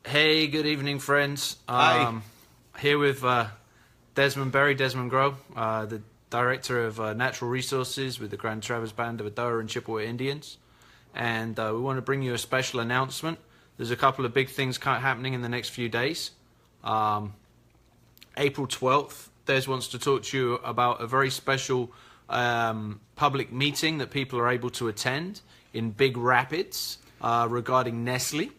Hey, good evening, friends. Hi. Here with Desmond Berry, Desmond Grow, the Director of Natural Resources with the Grand Traverse Band of Adowa and Chippewa Indians. And we want to bring you a special announcement. There's a couple of big things happening in the next few days. April 12th, Des wants to talk to you about a very special public meeting that people are able to attend in Big Rapids regarding Nestle.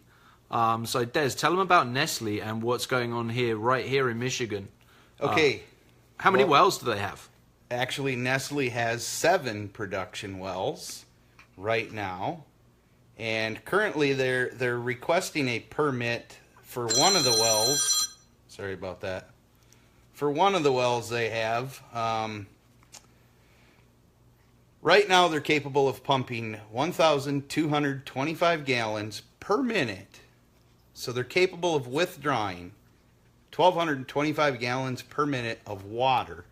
So Des, tell them about Nestle and what's going on here, right here in Michigan. Okay. How many wells do they have? Actually, Nestle has 7 production wells right now, and currently they're requesting a permit for one of the wells. Sorry about that. For one of the wells they have, right now they're capable of pumping 1,225 gallons per minute. So they're capable of withdrawing 1,225 gallons per minute of water,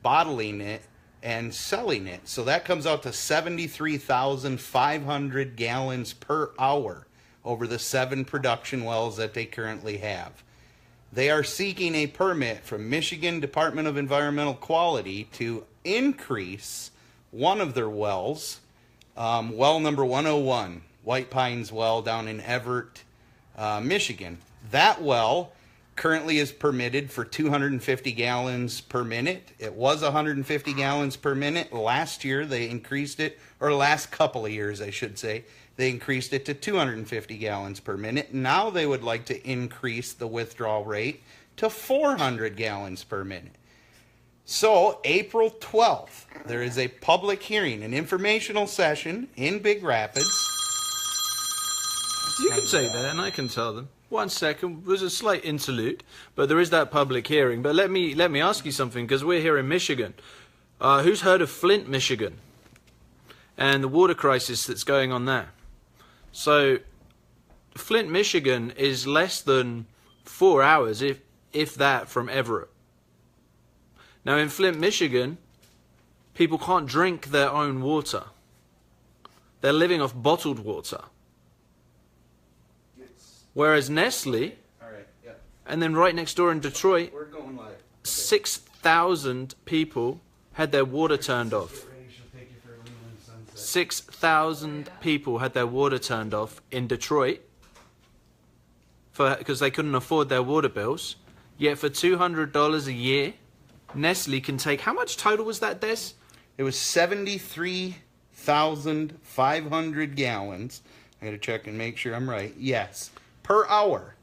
bottling it, and selling it. So that comes out to 73,500 gallons per hour over the 7 production wells that they currently have. They are seeking a permit from Michigan Department of Environmental Quality to increase one of their wells, well number 101, White Pines Well down in Everett, Michigan. That well currently is permitted for 250 gallons per minute. It was 150 gallons per minute. Last year they increased it, or last couple of years I should say, they increased it to 250 gallons per minute. Now they would like to increase the withdrawal rate to 400 gallons per minute. So April 12th, there is a public hearing, an informational session in Big Rapids. You can say that and I can tell them. 1 second, there's a slight interlude, but there is that public hearing. But let me ask you something, because we're here in Michigan. Who's heard of Flint, Michigan? And the water crisis that's going on there. So Flint, Michigan is less than 4 hours, if that, from Everett. Now in Flint, Michigan, people can't drink their own water. They're living off bottled water. Whereas Nestle, and then right next door in Detroit, 6,000 people had their water turned off. 6,000 people had their water turned off in Detroit because they couldn't afford their water bills. Yet for $200 a year, Nestle can take, how much total was that, Des? It was 73,500 gallons. I got to check and make sure I'm right. Yes, per hour.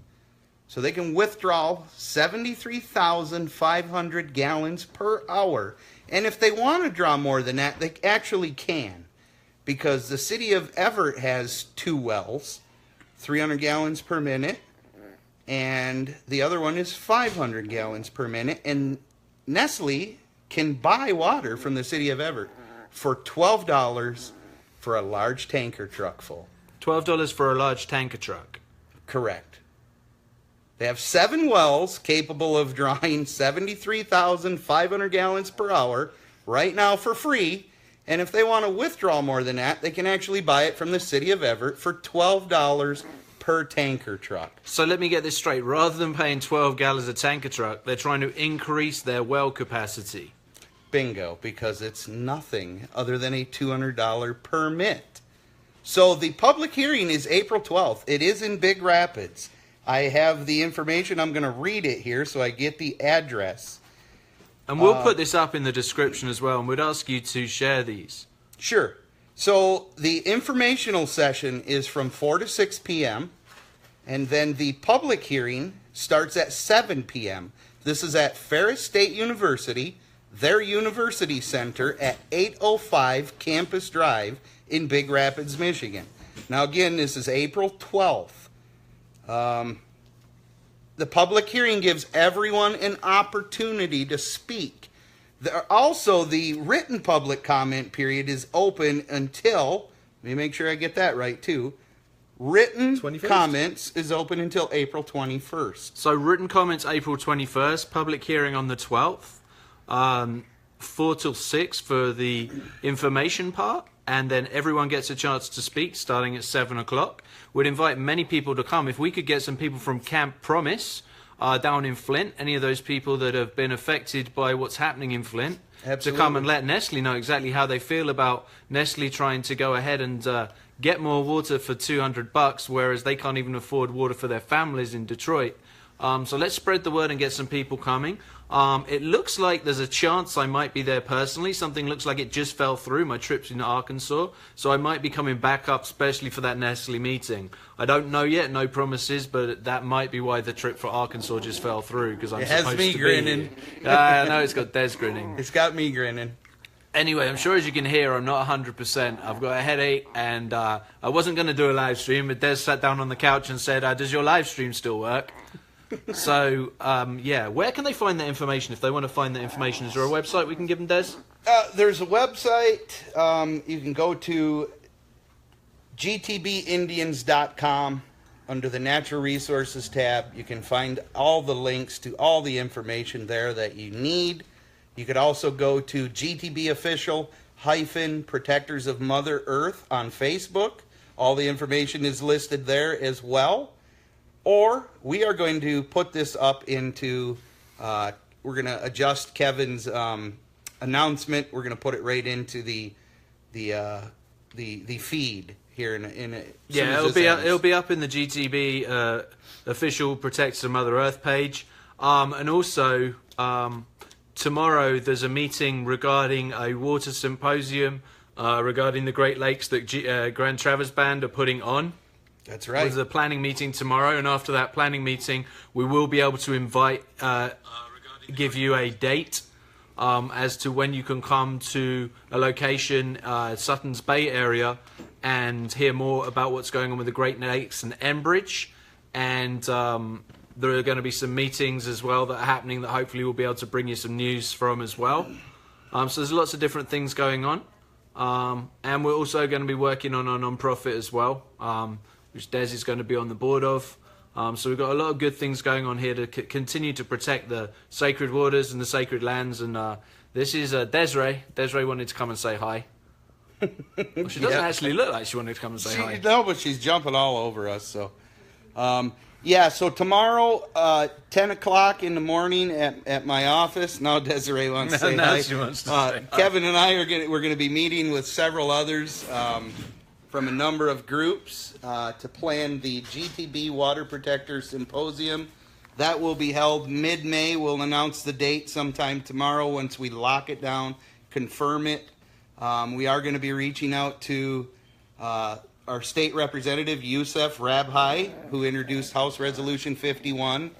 So they can withdraw 73,500 gallons per hour. And if they want to draw more than that, they actually can. Because the city of Everett has 2 wells, 300 gallons per minute, and the other one is 500 gallons per minute. And Nestle can buy water from the city of Everett for $12 for a large tanker truck full. $12 for a large tanker truck. Correct. They have 7 wells capable of drawing 73,500 gallons per hour right now for free. And if they want to withdraw more than that, they can actually buy it from the city of Everett for $12 per tanker truck. So let me get this straight. Rather than paying 12 gallons a tanker truck, they're trying to increase their well capacity. Bingo, because it's nothing other than a $200 permit. So the public hearing is April 12th. It is in Big Rapids. I have the information. I'm going to read it here so I get the address. And we'll put this up in the description as well, and we'd ask you to share these. Sure. So the informational session is from 4 to 6 p.m., and then the public hearing starts at 7 p.m. This is at Ferris State University, their university center at 805 Campus Drive in Big Rapids, Michigan. Now again, this is April 12th. The public hearing gives everyone an opportunity to speak. Also, the written public comment period is open until, let me make sure I get that right too, written 21st? Comments is open until April 21st. So written comments April 21st, public hearing on the 12th, 4 till 6 for the information part, and then everyone gets a chance to speak starting at 7 o'clock. We'd invite many people to come. If we could get some people from Camp Promise down in Flint, any of those people that have been affected by what's happening in Flint, to come and let Nestle know exactly how they feel about Nestle trying to go ahead and get more water for $200, whereas they can't even afford water for their families in Detroit. So let's spread the word and get some people coming. It looks like there's a chance I might be there personally. Something looks like it just fell through, my trip's in Arkansas. So I might be coming back up, especially for that Nestle meeting. I don't know yet, no promises, but that might be why the trip for Arkansas just fell through, because I'm supposed to be. It has me grinning. I know it's got Des grinning. It's got me grinning. Anyway, I'm sure as you can hear, I'm not 100%. I've got a headache, and I wasn't going to do a live stream, but Des sat down on the couch and said, does your live stream still work? So, yeah, where can they find that information if they want to find that information? Is there a website we can give them, Des? There's a website. You can go to gtbindians.com. Under the Natural Resources tab, you can find all the links to all the information there that you need. You could also go to GTB Official Protectors of Mother Earth on Facebook. All the information is listed there as well. Or we are going to put this up into, we're going to adjust Kevin's announcement. We're going to put it right into the feed here in a, yeah, it'll be up in the GTB Official Protectors of Mother Earth page. And also, tomorrow there's a meeting regarding a water symposium regarding the Great Lakes that Grand Traverse Band are putting on. That's right. There's a planning meeting tomorrow, and after that planning meeting, we will be able to invite, give you a date as to when you can come to a location, Sutton's Bay area, and hear more about what's going on with the Great Lakes and Enbridge. And there are going to be some meetings as well that are happening that hopefully we'll be able to bring you some news from as well. So there's lots of different things going on. And we're also going to be working on a non-profit as well, which Des is going to be on the board of. So we've got a lot of good things going on here to continue to protect the sacred waters and the sacred lands. And this is Desiree. Desiree wanted to come and say hi. Well, she doesn't actually look like she wanted to come and say hi. No, but she's jumping all over us. So, yeah. So tomorrow, 10 o'clock in the morning at my office. Now Desiree wants to say hi. She wants to say hi. Kevin and I we're going to be meeting with several others from a number of groups to plan the GTB Water Protector Symposium. That will be held mid-May. We'll announce the date sometime tomorrow once we lock it down, confirm it. We are going to be reaching out to our state representative, Youssef Rabhi, who introduced House Resolution 51,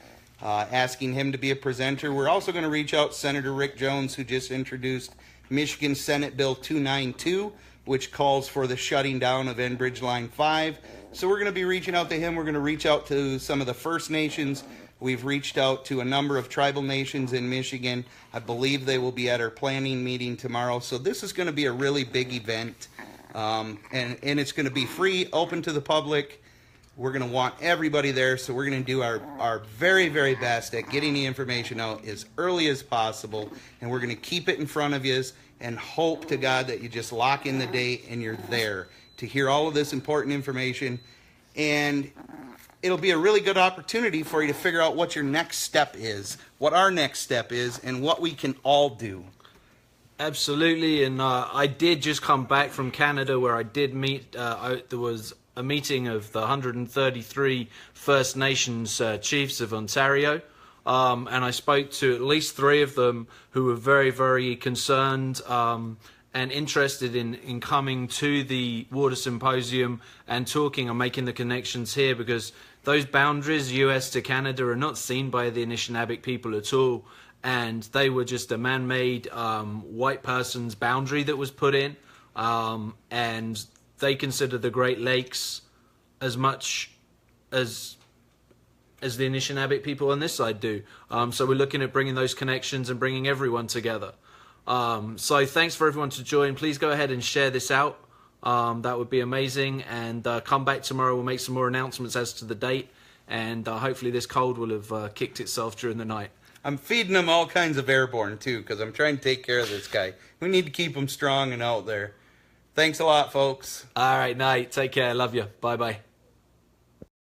asking him to be a presenter. We're also going to reach out to Senator Rick Jones, who just introduced Michigan Senate Bill 292, which calls for the shutting down of Enbridge Line 5. So we're going to be reaching out to him. We're going to reach out to some of the First Nations. We've reached out to a number of tribal nations in Michigan. I believe they will be at our planning meeting tomorrow. So this is going to be a really big event, and it's going to be free, open to the public. We're going to want everybody there, so we're going to do our very, very best at getting the information out as early as possible, and we're going to keep it in front of you and hope to God that you just lock in the date and you're there to hear all of this important information. And it'll be a really good opportunity for you to figure out what your next step is, what our next step is, and what we can all do. Absolutely, and I did just come back from Canada where I did meet, there was a meeting of the 133 First Nations chiefs of Ontario. And I spoke to at least 3 of them who were very, very concerned and interested in coming to the Water Symposium and talking and making the connections here, because those boundaries, US to Canada, are not seen by the Anishinaabe people at all. And they were just a man-made white person's boundary that was put in. And they consider the Great Lakes as much as the Anishinaabe people on this side do. So we're looking at bringing those connections and bringing everyone together. So thanks for everyone to join. Please go ahead and share this out. That would be amazing. And come back tomorrow. We'll make some more announcements as to the date. And hopefully this cold will have kicked itself during the night. I'm feeding him all kinds of airborne, too, because I'm trying to take care of this guy. We need to keep him strong and out there. Thanks a lot, folks. All right, Nate. Take care. Love you. Bye bye.